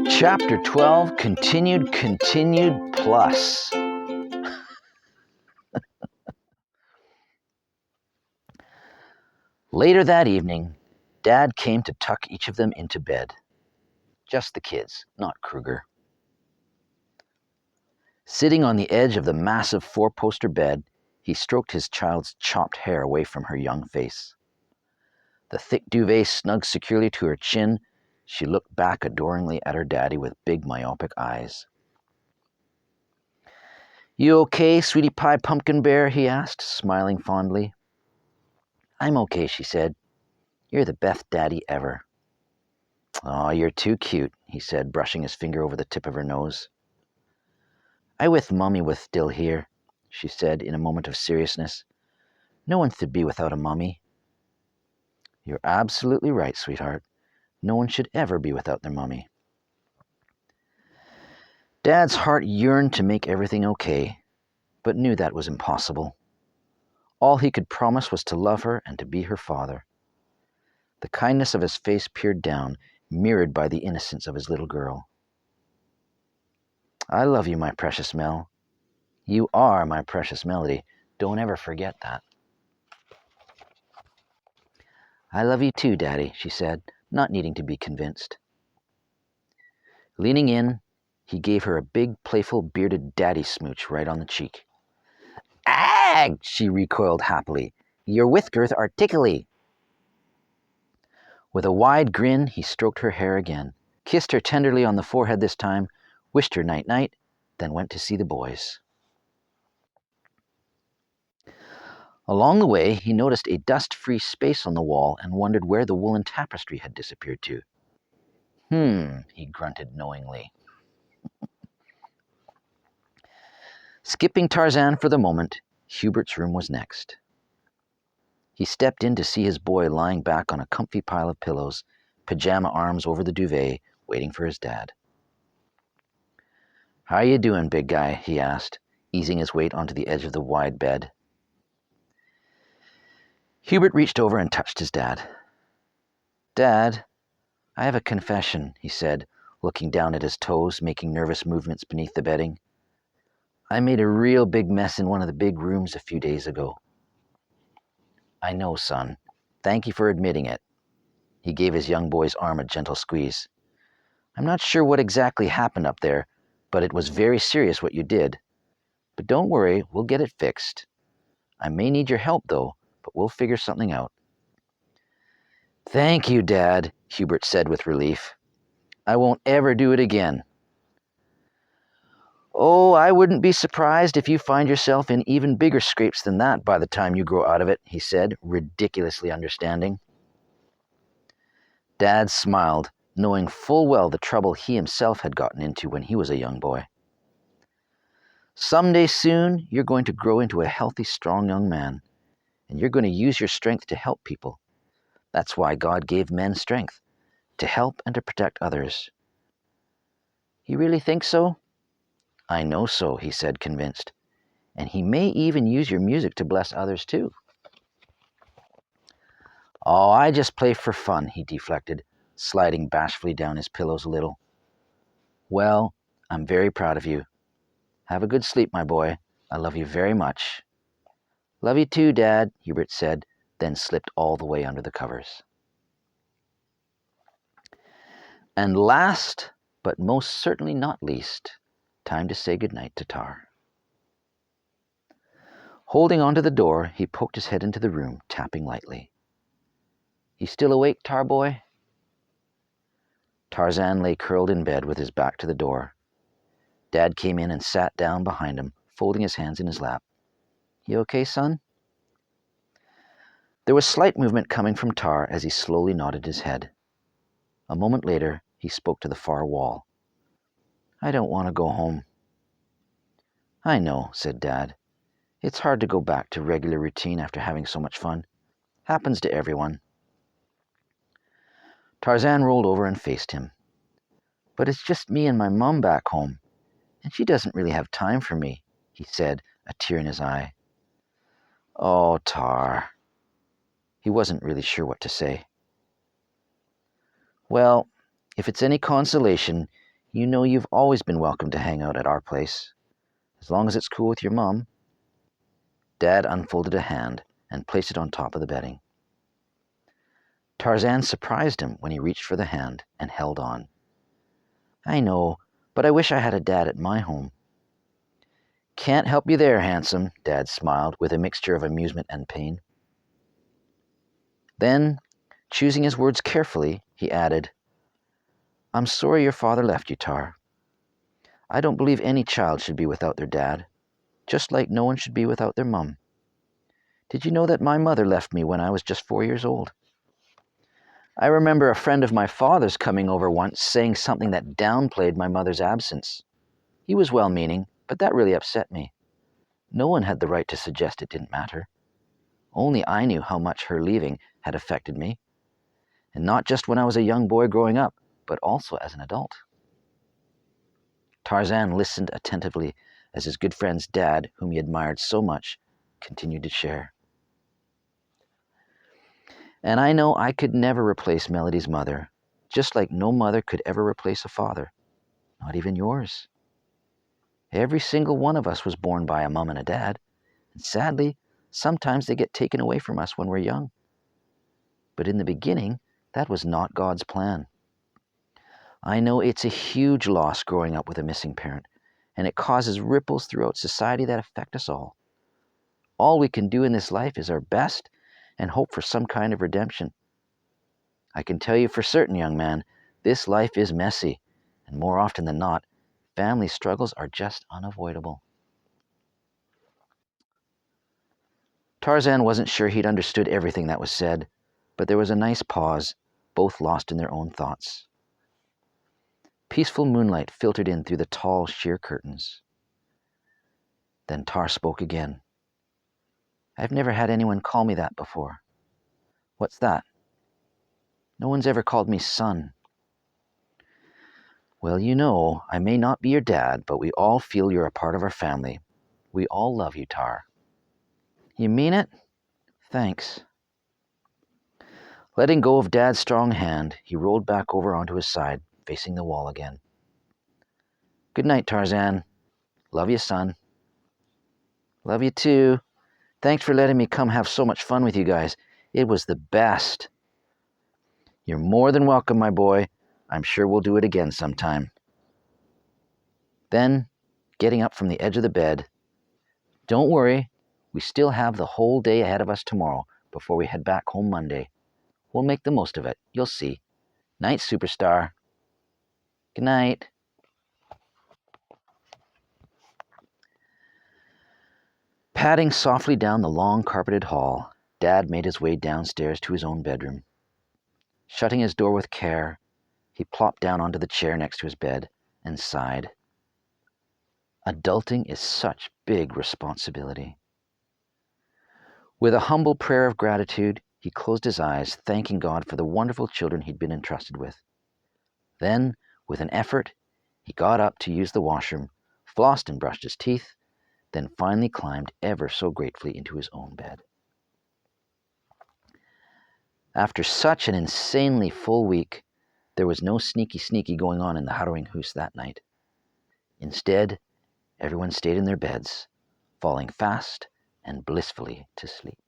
Chapter 12, Continued Plus. Later that evening, Dad came to tuck each of them into bed. Just the kids, not Kruger. Sitting on the edge of the massive four-poster bed, he stroked his child's chopped hair away from her young face. The thick duvet snug securely to her chin, she looked back adoringly at her daddy with big myopic eyes. "You okay, sweetie pie pumpkin bear?" he asked, smiling fondly. "I'm okay," she said. "You're the best daddy ever." "Aw, you're too cute," he said, brushing his finger over the tip of her nose. "I wish Mummy was still here," she said in a moment of seriousness. "No one should be without a mummy." "You're absolutely right, sweetheart. No one should ever be without their mummy." Dad's heart yearned to make everything okay, but knew that was impossible. All he could promise was to love her and to be her father. The kindness of his face peered down, mirrored by the innocence of his little girl. "I love you, my precious Mel. You are my precious Melody. Don't ever forget that." "I love you too, Daddy," she said, not needing to be convinced. Leaning in, he gave her a big, playful, bearded daddy smooch right on the cheek. "Ag!" she recoiled happily. "Your whiskers are tickly." With a wide grin, he stroked her hair again, kissed her tenderly on the forehead this time, wished her night-night, then went to see the boys. Along the way, he noticed a dust-free space on the wall and wondered where the woolen tapestry had disappeared to. He grunted knowingly. Skipping Tarzan for the moment, Hubert's room was next. He stepped in to see his boy lying back on a comfy pile of pillows, pajama arms over the duvet, waiting for his dad. "How you doing, big guy?" he asked, easing his weight onto the edge of the wide bed. Hubert reached over and touched his dad. "Dad, I have a confession," he said, looking down at his toes, making nervous movements beneath the bedding. "I made a real big mess in one of the big rooms a few days ago." "I know, son. Thank you for admitting it." He gave his young boy's arm a gentle squeeze. "I'm not sure what exactly happened up there, but it was very serious what you did. But don't worry, we'll get it fixed. I may need your help, though, but we'll figure something out." "Thank you, Dad," Hubert said with relief. "I won't ever do it again." "Oh, I wouldn't be surprised if you find yourself in even bigger scrapes than that by the time you grow out of it," he said, ridiculously understanding. Dad smiled, knowing full well the trouble he himself had gotten into when he was a young boy. "Someday soon, you're going to grow into a healthy, strong young man, and you're going to use your strength to help people. That's why God gave men strength, to help and to protect others." "You really think so?" "I know so," he said, convinced. "And he may even use your music to bless others too." "Oh, I just play for fun," he deflected, sliding bashfully down his pillows a little. "Well, I'm very proud of you. Have a good sleep, my boy. I love you very much." "Love you too, Dad," Hubert said, then slipped all the way under the covers. And last, but most certainly not least, time to say goodnight to Tar. Holding onto the door, he poked his head into the room, tapping lightly. "You still awake, Tar boy?" Tarzan lay curled in bed with his back to the door. Dad came in and sat down behind him, folding his hands in his lap. "You okay, son?" There was slight movement coming from Tar as he slowly nodded his head. A moment later, he spoke to the far wall. "I don't want to go home." "I know," said Dad. "It's hard to go back to regular routine after having so much fun. Happens to everyone." Tarzan rolled over and faced him. "But it's just me and my mom back home, and she doesn't really have time for me," he said, a tear in his eye. "Oh, Tar." He wasn't really sure what to say. "Well, if it's any consolation, you know you've always been welcome to hang out at our place, as long as it's cool with your mom." Dad unfolded a hand and placed it on top of the bedding. Tarzan surprised him when he reached for the hand and held on. "I know, but I wish I had a dad at my home." "Can't help you there, handsome," Dad smiled with a mixture of amusement and pain. Then, choosing his words carefully, he added, "I'm sorry your father left you, Tar. I don't believe any child should be without their dad, just like no one should be without their mum. Did you know that my mother left me when I was just 4 years old? I remember a friend of my father's coming over once saying something that downplayed my mother's absence. He was well-meaning, but that really upset me. No one had the right to suggest it didn't matter. Only I knew how much her leaving had affected me, and not just when I was a young boy growing up, but also as an adult." Tarzan listened attentively as his good friend's dad, whom he admired so much, continued to share. "And I know I could never replace Melody's mother, just like no mother could ever replace a father, not even yours. Every single one of us was born by a mom and a dad, and sadly, sometimes they get taken away from us when we're young. But in the beginning, that was not God's plan. I know it's a huge loss growing up with a missing parent, and it causes ripples throughout society that affect us all. All we can do in this life is our best and hope for some kind of redemption. I can tell you for certain, young man, this life is messy, and more often than not, family struggles are just unavoidable." Tarzan wasn't sure he'd understood everything that was said, but there was a nice pause, both lost in their own thoughts. Peaceful moonlight filtered in through the tall, sheer curtains. Then Tar spoke again. "I've never had anyone call me that before." "What's that?" "No one's ever called me son." "Well, you know, I may not be your dad, but we all feel you're a part of our family. We all love you, Tar." "You mean it? Thanks." Letting go of Dad's strong hand, he rolled back over onto his side, facing the wall again. "Good night, Tarzan. Love you, son." "Love you too. Thanks for letting me come have so much fun with you guys. It was the best." "You're more than welcome, my boy. I'm sure we'll do it again sometime." Then, getting up from the edge of the bed, "Don't worry, we still have the whole day ahead of us tomorrow before we head back home Monday. We'll make the most of it, you'll see. Night, superstar." "Good night." Padding softly down the long carpeted hall, Dad made his way downstairs to his own bedroom. Shutting his door with care, he plopped down onto the chair next to his bed and sighed. Adulting is such big responsibility. With a humble prayer of gratitude, he closed his eyes, thanking God for the wonderful children he'd been entrusted with. Then, with an effort, he got up to use the washroom, flossed and brushed his teeth, then finally climbed ever so gratefully into his own bed. After such an insanely full week, there was no sneaky going on in the Harrowing house that night. Instead, everyone stayed in their beds, falling fast and blissfully to sleep.